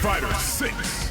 Fighter 6.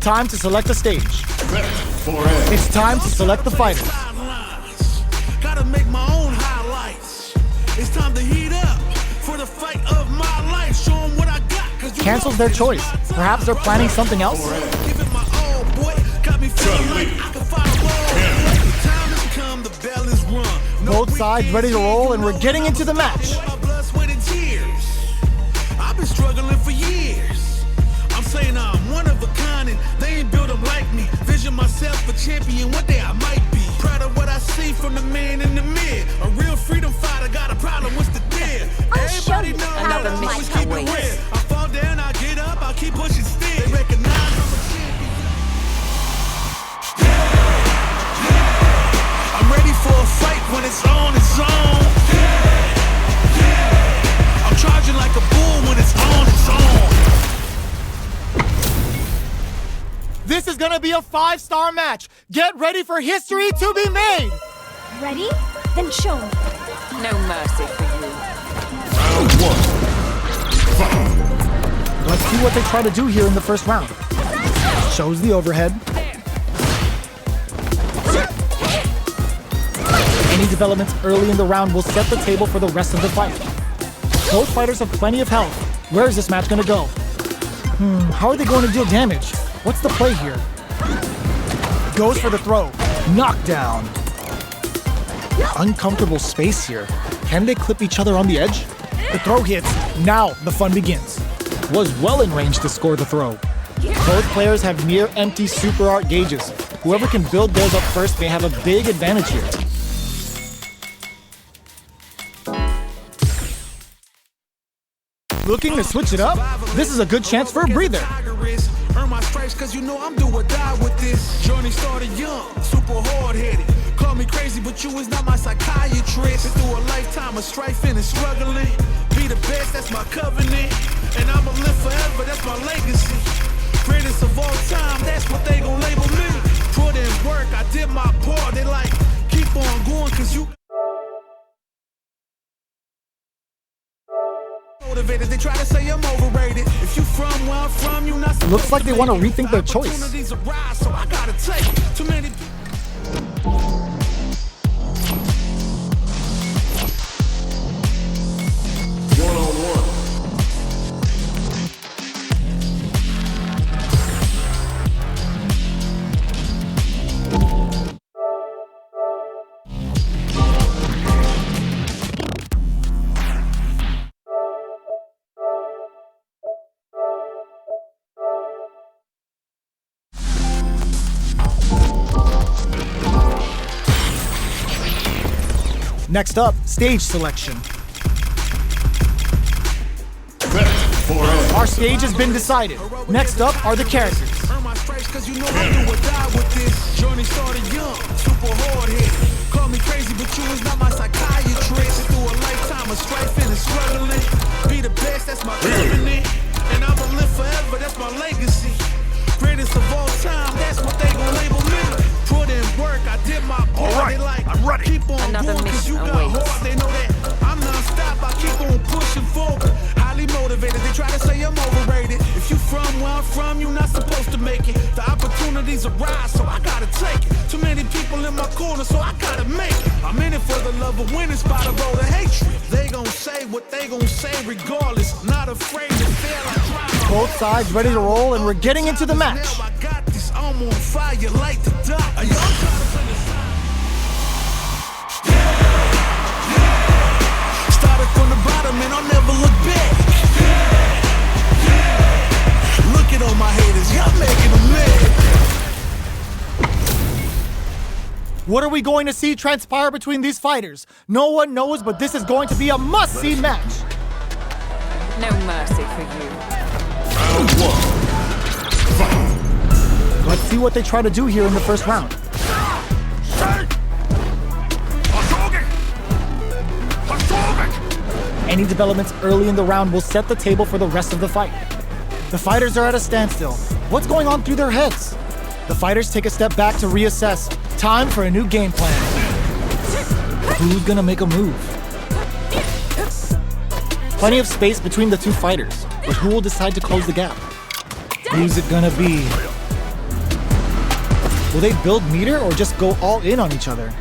Time to select a stage. It's time to select the fighters. Gotta make my own highlights. It's time to heat up for the fight of my life. Show 'em what I got. Cancels their choice. Perhaps they're planning something else. Give it my all, boy. Got me feeling like I can fight a ball. The time has come, the bell is rung. Both sides ready to roll, and we're getting into the match. Blood, sweat, and tears. I've been struggling for years. I'm saying I'm one of a kind, and they ain't built them like me. Vision myself a champion, one day I might be. Proud of what I see from the man in the mirror. A real freedom fighter, got a problem, what's the deal? Everybody knows Another I always match keep it awaits. real. I fall down, I get up, I keep pushing still. They recognize I'm a champion. I'm ready for a fight when it's on its own. I'm charging like a bull when it's on its own. This is gonna be a 5-star match. Get ready for history to be made. Ready? Then show me. No mercy for you. Round 1. Let's see what they try to do here in the first round. Shows the overhead. Any developments early in the round will set the table for the rest of the fight. Both fighters have plenty of health. Where is this match gonna go? How are they going to deal damage? What's the play here? Goes for the throw. Knockdown. Uncomfortable space here. Can they clip each other on the edge? The throw hits. Now the fun begins. Was well in range to score the throw. Both players have near empty super art gauges. Whoever can build theirs up first may have a big advantage here. Looking to switch it up? This is a good chance for a breather. Earn my stripes cause you know I'm do or die with this. Journey started young, super hard-headed. Call me crazy, but you is not my psychiatrist. Been through a lifetime of strifing and struggling. Be the best, that's my covenant. And I'ma live forever, that's my legacy. Greatest of all time, that's what they gon' label me. Put in work, I did my part. They like, keep on going cause you motivated. They try to say I'm overrated. If you from where I'm from, you not. Looks like they want to rethink their choice. Opportunities arise, so I gotta take it. Too many. One-on-one. Next up, stage selection. Our stage has been decided. Next up are the characters. Earn my stripes cause you know I do or die with this. Journey started young, super hard-headed. Call me crazy, but you is not my psychiatrist. Been through a lifetime of strifing and struggling. Be the best, that's my covenant. And I'ma live forever, that's my legacy. Greatest of all time, that's what they gon' label me. Put in work, I did my part. Alright, They like, I'm ready. Keep on Another going cause you mission got awaits. heart. They know that I'm non-stop, I keep on pushing forward. Highly motivated, they try to say I'm overrated. If you from where I'm from, you not supposed to make it. The opportunities arise, so I gotta take it. Too many people in my corner, so I gotta make it. I'm in it for the love of winning, spot a roll of hatred. They gon' say what they gon' say regardless. Not afraid to fail, I try. Both sides ready to roll, and we're getting into the match. Now I got this, I'm on fire like the dot. Are y'all trying to finish? Started from the bottom and I'll never look back. Look at all my haters, y'all making them mad. What are we going to see transpire between these fighters? No one knows, but this is going to be a must-see match. No mercy for you. Round 1. Fight. Let's see what they try to do here in the first round. Any developments early in the round will set the table for the rest of the fight. The fighters are at a standstill. What's going on through their heads? The fighters take a step back to reassess. Time for a new game plan. Who's gonna make a move? Plenty of space between the two fighters, but who will decide to close the gap? Who's it gonna be? Will they build meter or just go all in on each other?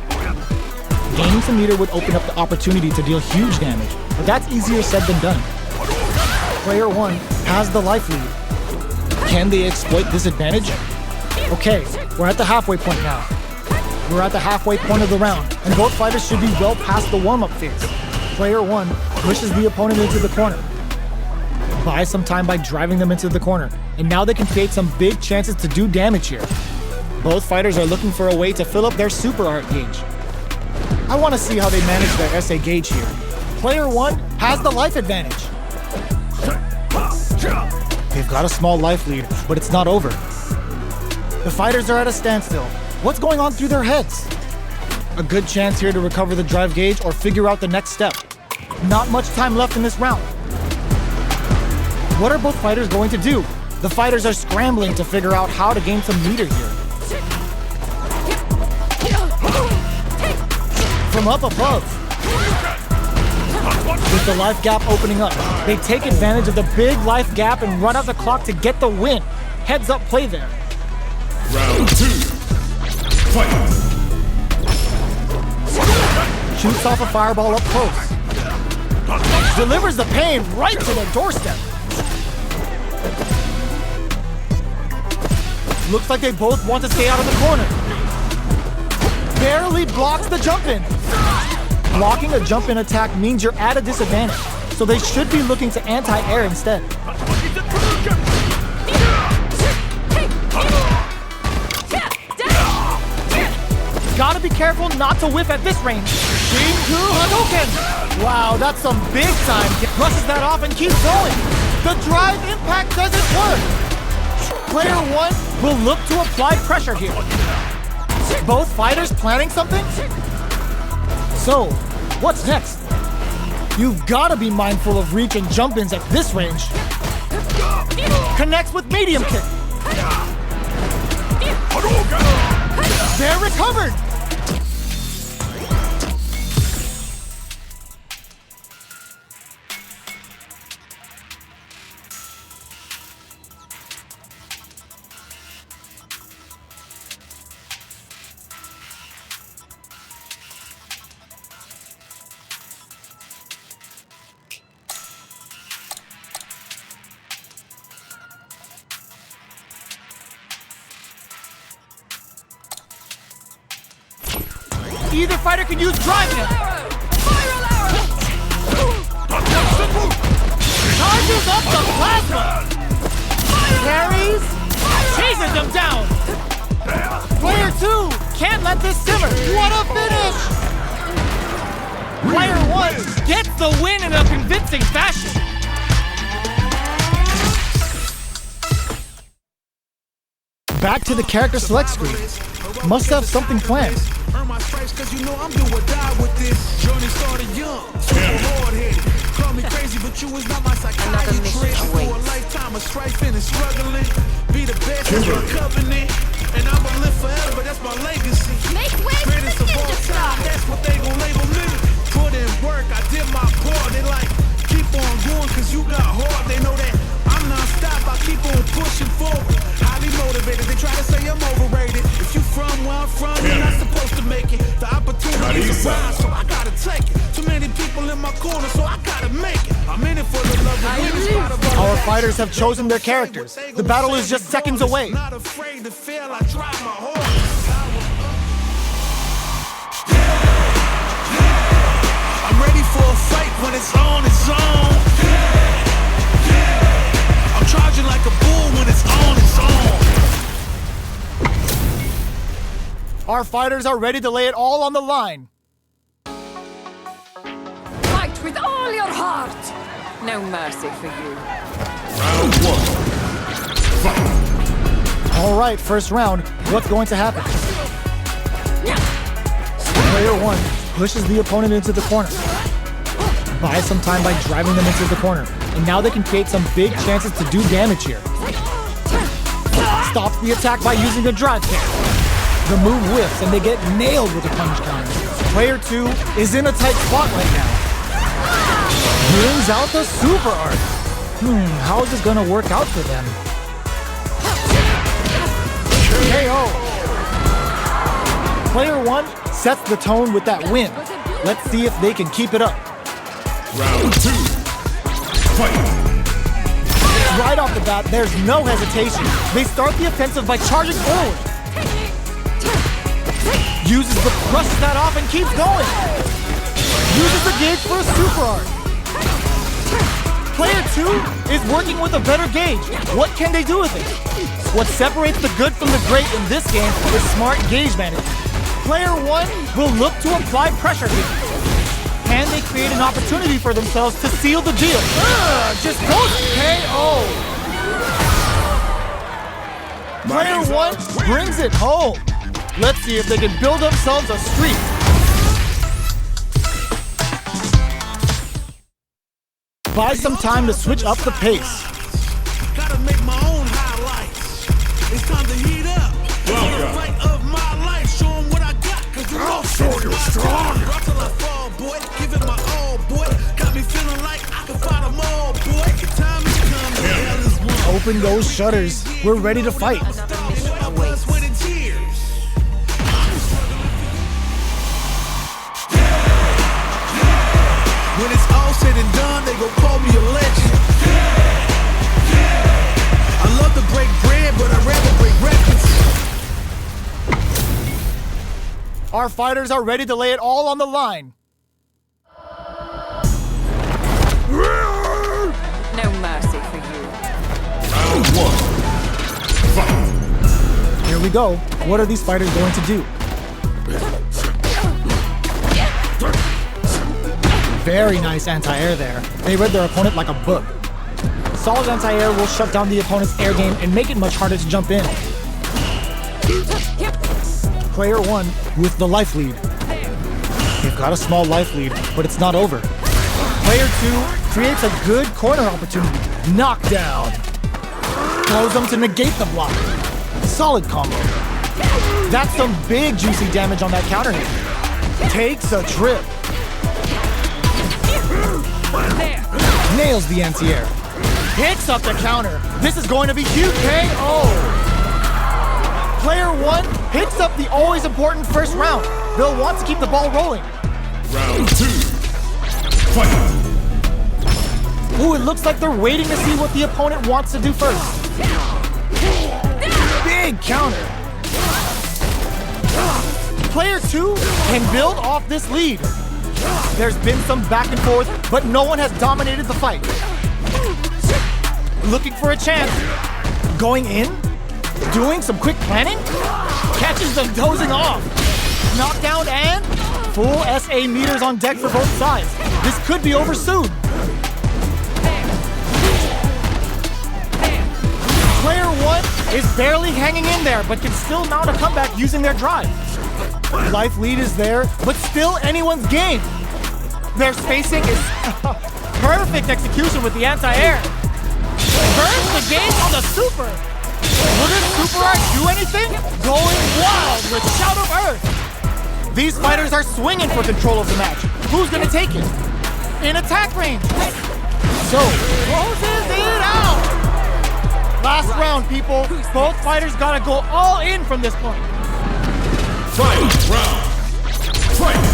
Gaining some meter would open up the opportunity to deal huge damage, but that's easier said than done. Player 1 has the life lead. Can they exploit this advantage? Okay, we're at the halfway point now. We're at the halfway point of the round, and both fighters should be well past the warm-up phase. Player 1 pushes the opponent into the corner. Buys some time by driving them into the corner, and now they can create some big chances to do damage here. Both fighters are looking for a way to fill up their super art gauge. I want to see how they manage their SA gauge here. Player 1 has the life advantage. They've got a small life lead, but it's not over. The fighters are at a standstill. What's going on through their heads? A good chance here to recover the drive gauge or figure out the next step. Not much time left in this round. What are both fighters going to do? The fighters are scrambling to figure out how to gain some meter here. From up above, with the life gap opening up, they take advantage of the big life gap and run out the clock to get the win. Heads up play there. Round 2. Fight. Shoots off a fireball up close. Delivers the pain right to their doorstep. Looks like they both want to stay out of the corner. Barely blocks the jump in. Blocking a jump in attack means you're at a disadvantage, so they should be looking to anti-air instead. Gotta be careful not to whiff at this range. Shinku Hadouken! Wow, that's some big time. Brushes that off and keeps going. The drive impact doesn't work. Player 1 will look to apply pressure here. Both fighters planning something? So, what's next? You've gotta be mindful of reach and jump-ins at this range. Connects with medium kick. They're recovered! Either fighter can use drive now. Charges up the plasma. Carries. Chases them down. Player 2 can't let this simmer. What a finish. Player 1 gets the win in a convincing fashion. Back to the character select screen. Must have something planned. Earn my stripes cause you know I'm do or die with this. Journey started young, super hard-headed. Call me crazy, but you was not my psychiatrist. Through a lifetime of strife and struggling. Be the best in your covenant. And I'ma live forever, that's my legacy. Make way for Greatest the of all ninja time, star. that's what they gon' label me. Put in work, I did my part. They like, keep on going cause you got hard. They know that I'm non-stop, I keep on pushing forward. Highly motivated, they try to say I'm overrated. If you from where I'm from, you're not supposed to make it. The opportunity's around, so I gotta take it. Too many people in my corner, so I gotta make it. I'm in it for the love of winning. Our fighters have chosen their characters. The battle is just seconds away. Not afraid to fail, I drive my horse. I'm ready for a fight when it's on its own. I'm charging like a bull when it's on its own. Our fighters are ready to lay it all on the line. Fight with all your heart! No mercy for you. Round 1. Fight. All right, first round. What's going to happen? Player 1 pushes the opponent into the corner. Buys some time by driving them into the corner. And now they can create some big chances to do damage here. Stops the attack by using a drive kick. The move whiffs and they get nailed with a punch counter. Player 2 is in a tight spot right now. Brings out the super art. How is this gonna work out for them? KO. Player 1 sets the tone with that win. Let's see if they can keep it up. Round 2. Fight. Right off the bat, there's no hesitation. They start the offensive by charging forward. Uses the brushes that off and keeps going. Uses the gauge for a super art. Player 2 is working with a better gauge. What can they do with it? What separates the good from the great in this game is smart gauge management. Player 1 will look to apply pressure here. Can they create an opportunity for themselves to seal the deal? Just goes KO. Player 1 brings it home. Let's see if they can build themselves a streak. Buy some time to switch up the pace. Gotta make my own highlights. It's time to heat up. The fight of my life. Show 'em what I got. Cause you know you're strong. Rock till I fall, boy. Give it my all, boy. Got me feeling like I can fight them all, boy. The time has come. The hell is won. Open those shutters. We're ready to fight. Blood, sweat, and tears. When it's all said and done, they gon' call me a legend. I love to break bread, but I'd rather break records. Our fighters are ready to lay it all on the line. No mercy for you. Round 1. Fight. Here we go. What are these fighters going to do? Very nice anti-air there. They read their opponent like a book. Solid anti-air will shut down the opponent's air game and make it much harder to jump in. Player 1 with the life lead. They've got a small life lead, but it's not over. Player 2 creates a good corner opportunity. Knockdown. Throws them to negate the block. Solid combo. That's some big juicy damage on that counter hit. Takes a trip. Nails the anti-air. Picks up the counter. This is going to be huge KO. Player 1 picks up the always important first round. They'll want to keep the ball rolling. Round 2. Fight. Ooh, it looks like they're waiting to see what the opponent wants to do first. Big counter. Player 2 can build off this lead. There's been some back and forth, but no one has dominated the fight. Looking for a chance. Going in? Doing some quick planning? Catches them dozing off. Knockdown and full SA meters on deck for both sides. This could be over soon. Player 1 is barely hanging in there, but can still mount a comeback using their drive. Life lead is there, but still anyone's game. Their spacing is perfect execution with the anti-air. Burns the game on the super. Wouldn't Super Art do anything? Going wild with Shout of Earth. These fighters are swinging for control of the match. Who's gonna take it? In attack range. So, closes it out. Last round, people. Both fighters gotta go all in from this point. Fight. Round. Fight.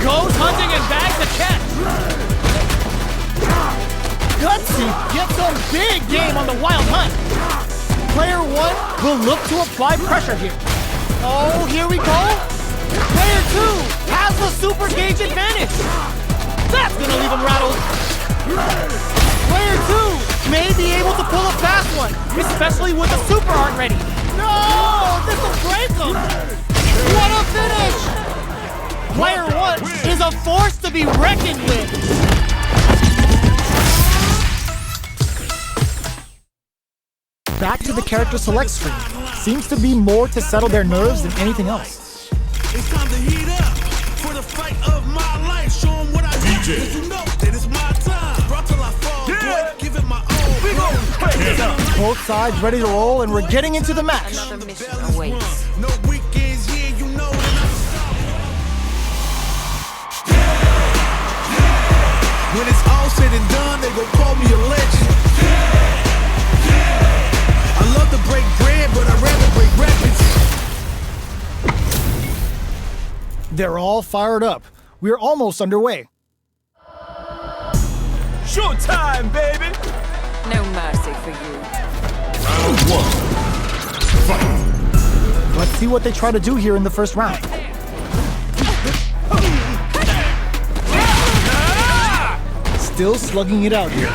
Goes hunting and bags a catch. Gutsy gets some big game on the wild hunt. Player 1 will look to apply pressure here. Oh, here we go. Player 2 has the super gauge advantage. That's gonna leave him rattled. Player 2 may be able to pull a fast one, especially with a super art ready. No, this will break him. What a finish. Player 1 is a force to be reckoned with. Back to the character select screen. Seems to be more to settle their nerves than anything else. It's time to heat up for the fight of my life. Show 'em what I got. DJ. 'Cause you know that it's my time. Rock till I fall, boy. Give it my all. Both sides ready to roll, and we're getting into the match. Another mission awaits. No weekends here, you know that when it's all said and done, they gon' call me a legend. I love to break bread, but I'd rather break records. They're all fired up. We're almost underway. Showtime, baby! No mercy for you. Round 1. Fight. Let's see what they try to do here in the first round. Still slugging it out here.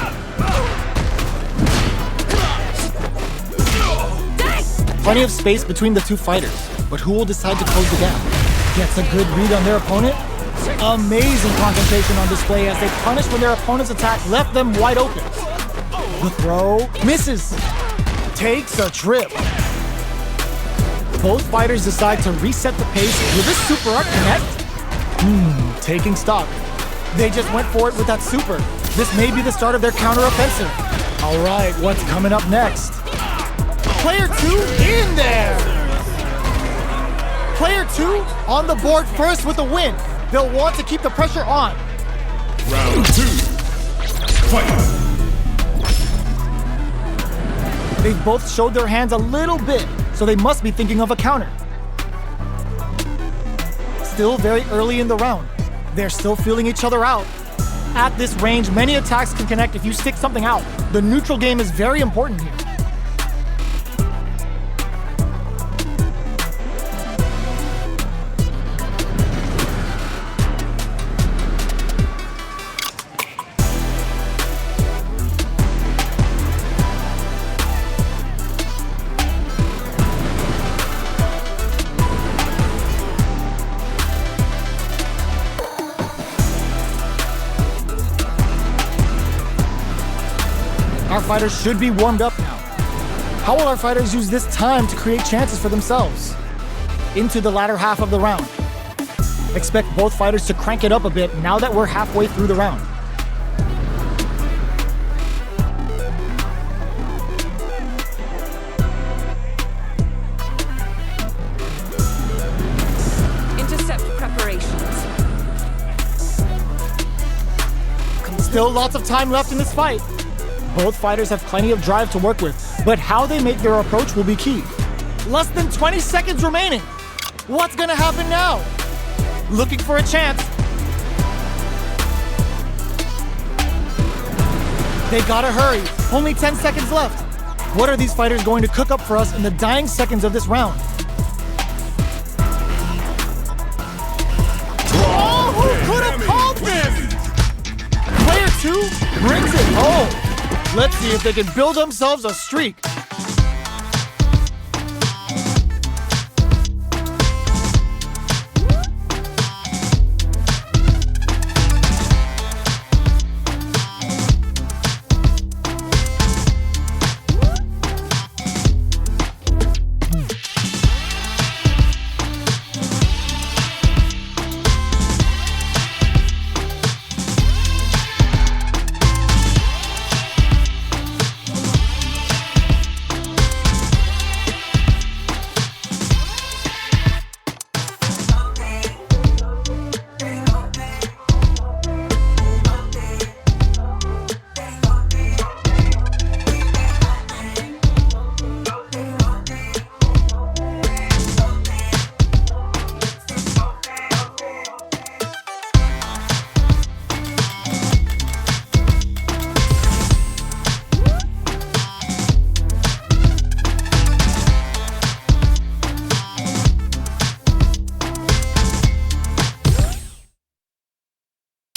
Plenty of space between the two fighters, but who will decide to close the gap? Gets a good read on their opponent. Amazing concentration on display as they punish when their opponent's attack left them wide open. The throw misses. Takes a trip. Both fighters decide to reset the pace. Will this super art connect? Taking stock. They just went for it with that super. This may be the start of their counter-offensive. All right, what's coming up next? Player 2 in there! Player 2 on the board first with a win. They'll want to keep the pressure on. Round 2. Fight. They've both showed their hands a little bit, so they must be thinking of a counter. Still very early in the round. They're still feeling each other out. At this range, many attacks can connect if you stick something out. The neutral game is very important here. Our fighters should be warmed up now. How will our fighters use this time to create chances for themselves? Into the latter half of the round. Expect both fighters to crank it up a bit now that we're halfway through the round. Intercept preparations. Still lots of time left in this fight. Both fighters have plenty of drive to work with, but how they make their approach will be key. Less than 20 seconds remaining. What's gonna happen now? Looking for a chance. They gotta hurry. Only 10 seconds left. What are these fighters going to cook up for us in the dying seconds of this round? Oh, who could have called this? Player 2 brings it home. Let's see if they can build themselves a streak.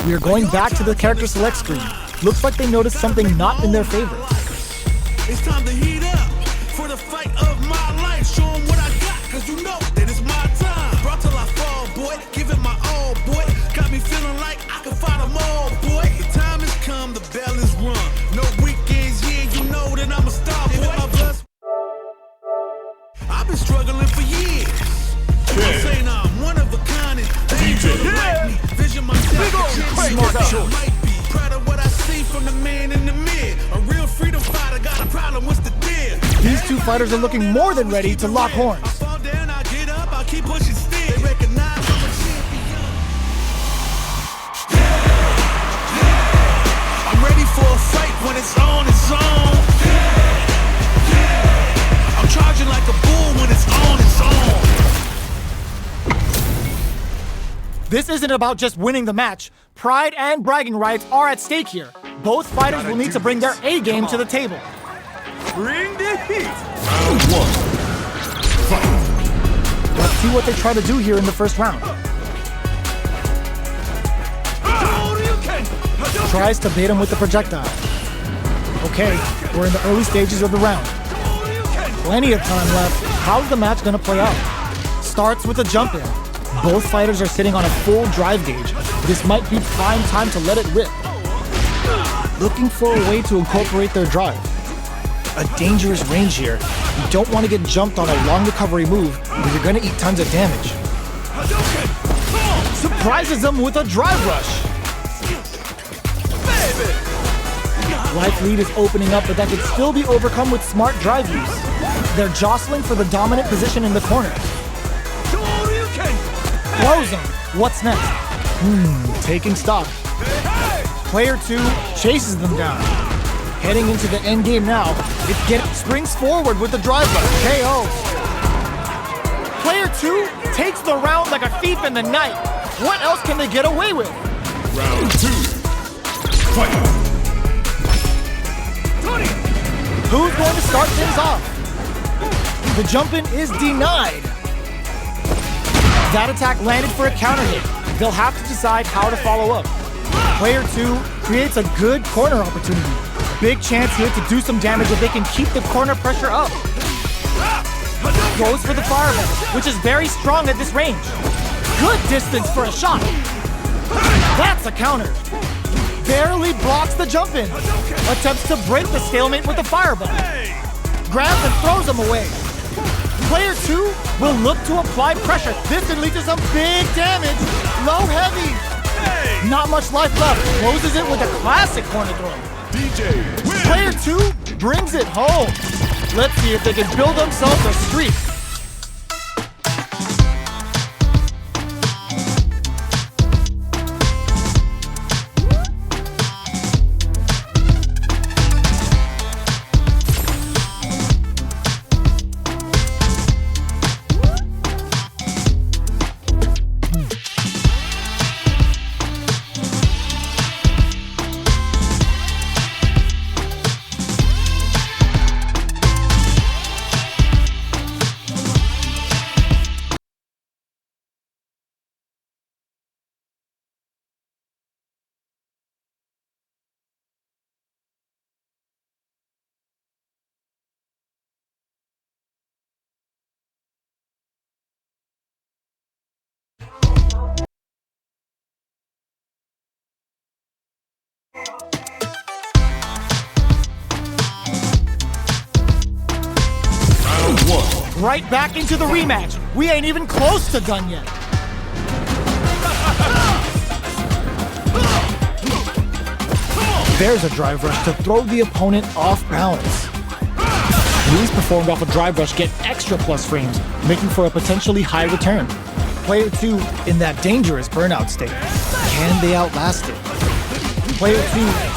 We are going back to the character select screen. Looks like they noticed something not in their favor. It's time to heat up for the fight of my life. Show 'em what I got, cause you know that it's my time. Brought till I fall, boy. Give it my all, boy. Got me feeling like I can fight them all, boy. The time has come, the bell is rung. No weekends, yeah, you know that I'm a star, boy. My blood's... I've been struggling for years. I'm saying I'm one of a kind and they ain't gonna like me. Vision myself, might be proud of what I see from the man in the mirror. A real freedom fighter, got a problem, what's the deal? These two fighters are looking more than ready to lock horns. I fall down, I get up, I keep pushing still. They recognize I'm a champion. I'm ready for a fight when it's on its own. I'm charging like a bull when it's on its own. This isn't about just winning the match. Pride and bragging rights are at stake here. Both fighters will need to bring their A game to the table. Bring the heat. Round 1. Fight. Let's see what they try to do here in the first round. Tries to bait him with the projectile. Okay, we're in the early stages of the round. Plenty of time left. How's the match gonna play out? Starts with a jump in. Both fighters are sitting on a full drive gauge. This might be prime time to let it rip. Looking for a way to incorporate their drive. A dangerous range here. You don't want to get jumped on a long recovery move where you're gonna eat tons of damage. Surprises them with a drive rush. Life lead is opening up, but that could still be overcome with smart drive use. They're jostling for the dominant position in the corner. Close him. What's next? Taking stock. Player 2 chases them down. Heading into the end game now. It springs forward with the drive rush. KO. Player 2 takes the round like a thief in the night. What else can they get away with? Round 2. Fight. Who's going to start things off? The jump-in is denied. That attack landed for a counter hit. They'll have to decide how to follow up. Player 2 creates a good corner opportunity. Big chance here to do some damage if they can keep the corner pressure up. Goes for the fireball, which is very strong at this range. Good distance for a shot. That's a counter. Barely blocks the jump-in. Attempts to break the stalemate with the fireball. Grabs and throws him away. Player 2 will look to apply pressure. This can lead to some big damage. Low heavy. Not much life left. Closes it with a classic corner throw. DJ win. Player 2 brings it home. Let's see if they can build themselves a streak. Round 1. Right back into the rematch. We ain't even close to done yet. There's a drive rush to throw the opponent off balance. These performed off a drive rush get extra plus frames, making for a potentially high return. Player 2 in that dangerous burnout state. Can they outlast it? Player 2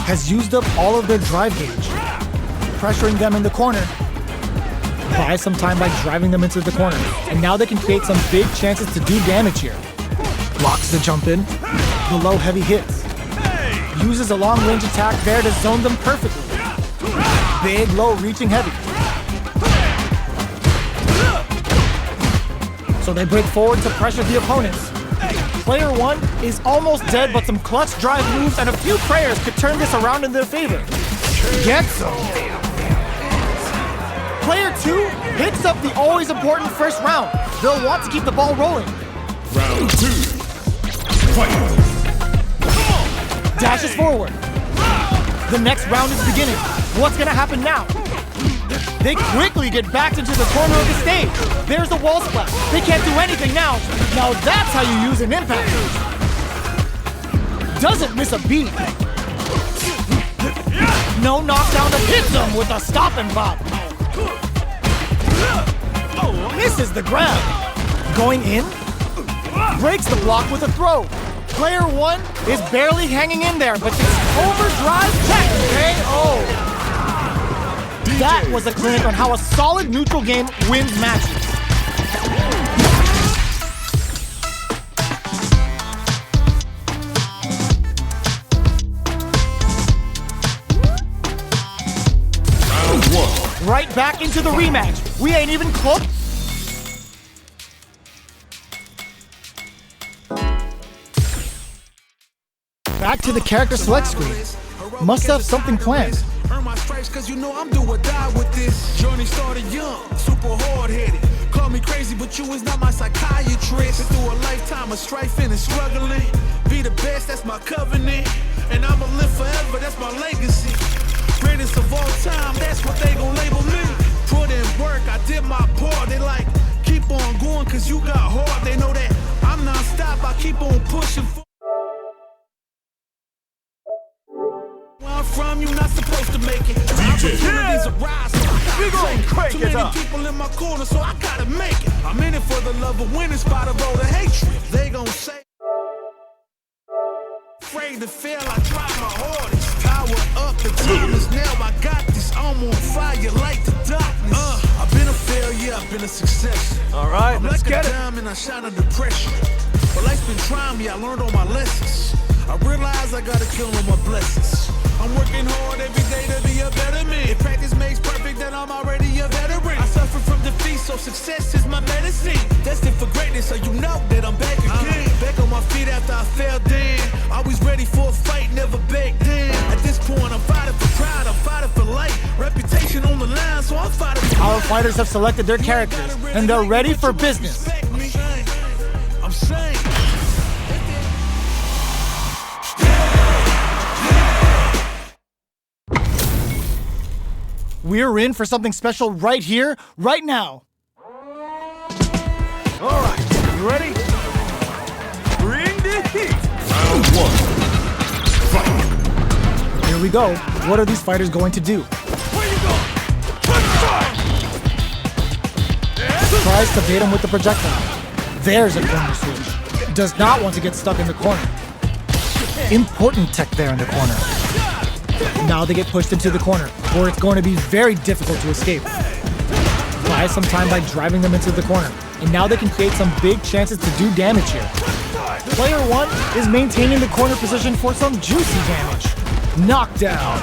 has used up all of their drive gauge, pressuring them in the corner. Buy some time by driving them into the corner, and now they can create some big chances to do damage here. Blocks the jump in, the low heavy hits. Uses a long range attack there to zone them perfectly. Big low reaching heavy. So they break forward to pressure the opponents. Player 1 is almost dead, but some clutch drive moves and a few prayers could turn this around in their favor. Gets them. Player 2 picks up the always important first round. They'll want to keep the ball rolling. Round 2. Fight. Dashes forward. The next round is beginning. What's gonna happen now? They quickly get backed into the corner of the stage. There's a wall splash. They can't do anything now. Now that's how you use an impact. Doesn't miss a beat. No knockdown that hits him with a stop and bop. Misses the grab. Going in. Breaks the block with a throw. Player 1 is barely hanging in there, but this overdrive check KO. That was a clinic on how a solid neutral game wins matches. right back into the rematch. We ain't even close. Back to the character select screen. Must have something planned. Earn my stripes cause you know I'm do or die with this. Journey started young, super hard-headed. Call me crazy, but you is not my psychiatrist. Been through a lifetime of strife and struggling. Be the best, that's my covenant. And I'ma live forever, that's my legacy. Greatest of all time, that's what they gon' label me. Put in work, I did my part. They like, keep on going cause you got hard. They know that I'm non-stop, I keep on pushing forward. From you not supposed to make it. Opportunities arise, so I We gon' gotta crank take it it. Too up. many people in my corner, so I gotta make it. I'm in it for the love of winning, spot of all the hatred. They gon' say, afraid to fail, I try my hardest. Power up, the time is now. I got this. I'm on fire like the darkness. I've been a failure, I've been a success. All right, I'm let's like get a it. diamond, I shine under pressure. But life's been trying me, I learned all my lessons. I realize I gotta kill all my blessings. I'm working hard every day to be a better man. If practice makes perfect, then I'm already a veteran. I suffer from defeat, so success is my medicine. Destined for greatness, so you know that I'm back again. Back on my feet after I fell down. Always ready for a fight, never back down. At this point, I'm fighting for pride, I'm fighting for life. Reputation on the line, so I'm fighting for Our fighters have selected their characters, and they're ready for business. I'm saying. We're in for something special right here, right now. All right, you ready? Bring the heat. Round one. Fight. Here we go. What are these fighters going to do? Where you going? Tries to bait him with the projectile. There's a corner switch. Does not want to get stuck in the corner. Important tech there in the corner. Now they get pushed into the corner, where it's going to be very difficult to escape. Buy some time by driving them into the corner, and now they can create some big chances to do damage here. Player 1 is maintaining the corner position for some juicy damage. Knockdown.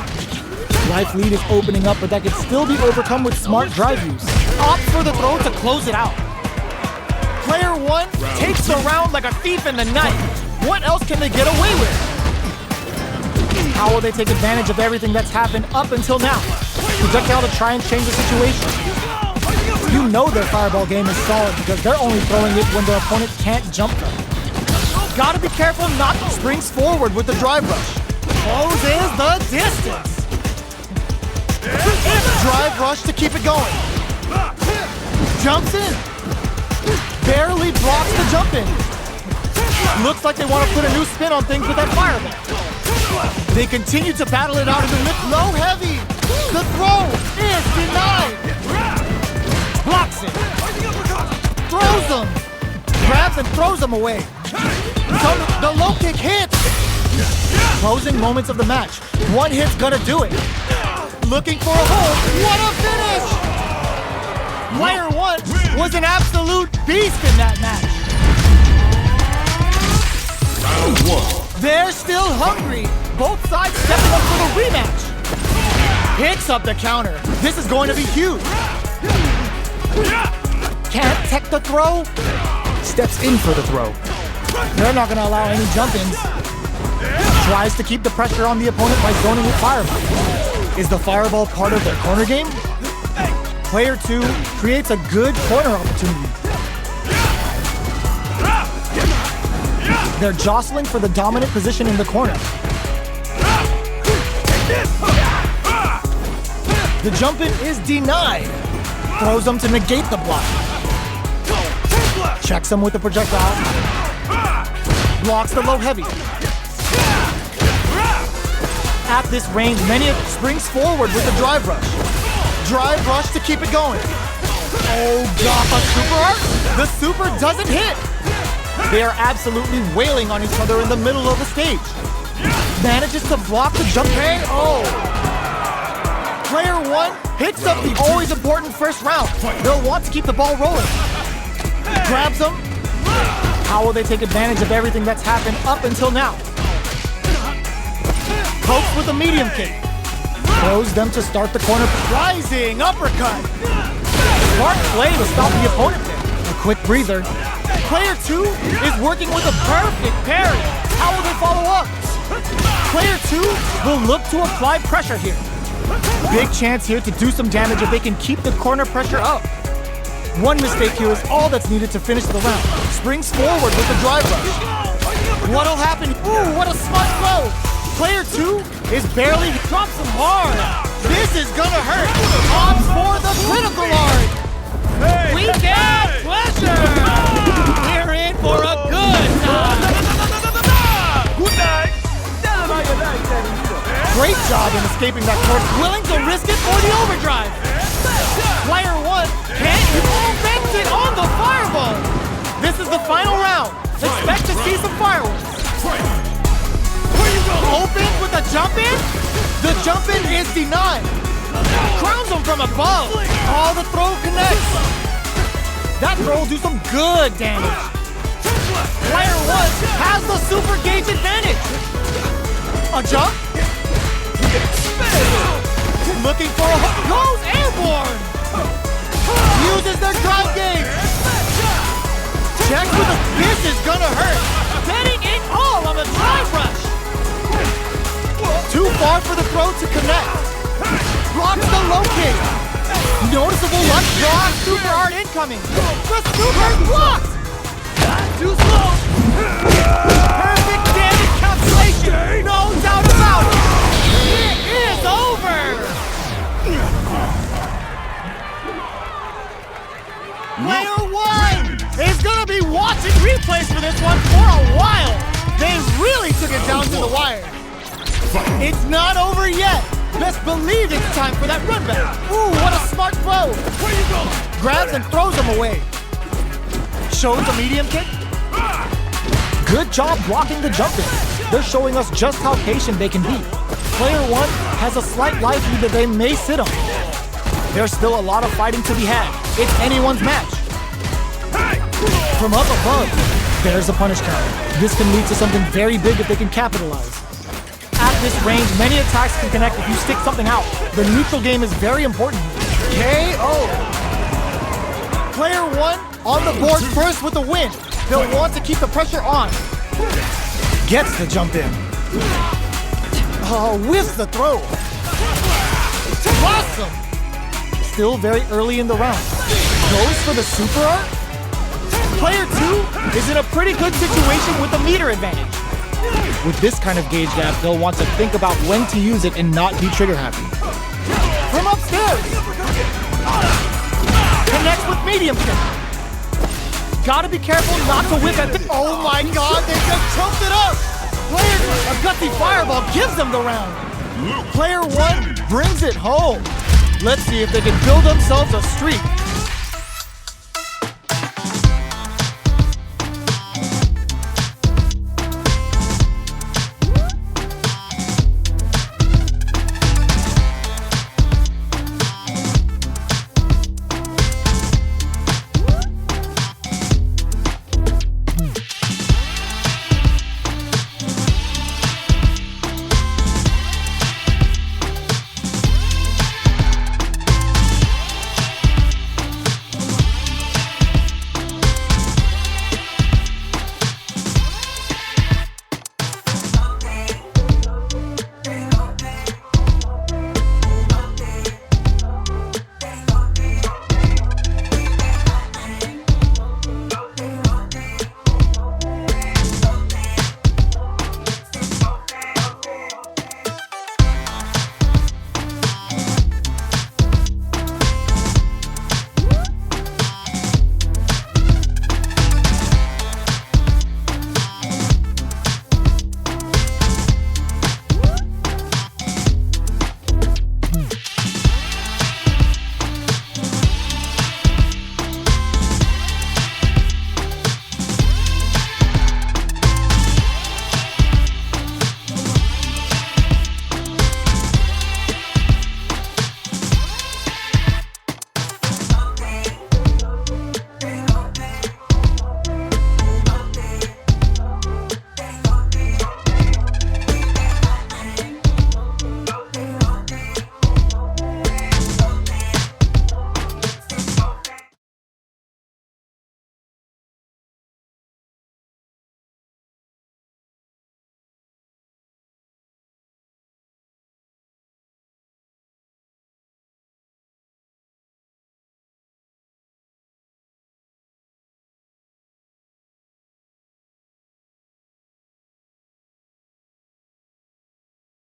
Life lead is opening up, but that can still be overcome with smart drive use. Opt for the throw to close it out. Player 1 takes the round like a thief in the night. What else can they get away with? How will they take advantage of everything that's happened up until now? Projectile to try and change the situation. You know their fireball game is solid because they're only throwing it when their opponent can't jump them. Gotta be careful not to springs forward with the drive rush. Closes the distance. Drive rush to keep it going. Jumps in. Barely blocks the jump in. Looks like they want to put a new spin on things with that fireball. They continue to battle it out in the mid. Low heavy. The throw is denied. Blocks it. Throws them. Grabs and throws them away. So the low kick hits. Closing moments of the match. One hit's gonna do it. Looking for a hole. What a finish! Player 1 was an absolute beast in that match. Round one. They're still hungry. Both sides stepping up for the rematch. Picks up the counter. This is going to be huge. Can't tech the throw. Steps in for the throw. They're not going to allow any jump-ins. Tries to keep the pressure on the opponent by zoning with fireball. Is the fireball part of their corner game? Player 2 creates a good corner opportunity. They're jostling for the dominant position in the corner. The jump-in is denied. Throws them to negate the block. Checks them with the projectile. Blocks the low heavy. At this range, many springs forward with the drive rush. Drive rush to keep it going. Oh god, a super art? The super doesn't hit. They are absolutely wailing on each other in the middle of the stage. Manages to block the jump in. Oh. Player 1 picks up the always important first round. They'll want to keep the ball rolling. Grabs them. How will they take advantage of everything that's happened up until now? Pokes with a medium kick. Throws them to start the corner. Rising uppercut. Smart play to stop the opponent there. A quick breather. Player 2 is working with a perfect parry. How will they follow up? Player 2 will look to apply pressure here. Big chance here to do some damage if they can keep the corner pressure up. One mistake here is all that's needed to finish the round. Springs forward with the drive rush. What'll happen? Ooh, what a smart throw. Player 2 is barely drops him hard. This is gonna hurt. Opts for the critical art. Weekend pleasure. We're in for a good time. Good night. Great job in escaping that court. Willing to risk it for the overdrive. Player 1 can't prevent it on the fireball. This is the final round. Expect to see some fireworks. Open with a jump in. The jump in is denied. Crowns him from above. Oh, the throw connects. That throw will do some good damage. Player 1 has the super gauge advantage. A jump. Looking for a hook. Goes airborne. Uses their drive gauge. Checks with a. This is gonna hurt. Betting it all on the drive rush. Too far for the throw to connect. Blocks the low kick. Noticeable luck draw. Super art incoming. The super blocked. Too slow. Perfect damage calculation. No doubt about it. It is over. Player 1 is gonna be watching replays for this one for a while. They really took it down to the wire. It's not over yet. Best believe it's time for that run back. Ooh, what a smart throw. Where you go? Grabs and throws him away. Shows a medium kick. Good job blocking the jump in. They're showing us just how patient they can be. Player 1 has a slight life lead that they may sit on. There's still a lot of fighting to be had. It's anyone's match. From up above, there's a punish counter. This can lead to something very big if they can capitalize. At this range, many attacks can connect if you stick something out. The neutral game is very important here. KO. Player 1 on the board first with a win. They'll want to keep the pressure on. Gets the jump in. Whiffs the throw. Awesome. Still very early in the round. Goes for the super art. Player 2 is in a pretty good situation with a meter advantage. With this kind of gauge gap, they'll want to think about when to use it and not be trigger happy. From upstairs. Connects with medium kick. Gotta be careful not to whip at the. Oh my god, they just choked it up! Player, a gutsy fireball gives them the round. Player 1 brings it home. Let's see if they can build themselves a streak.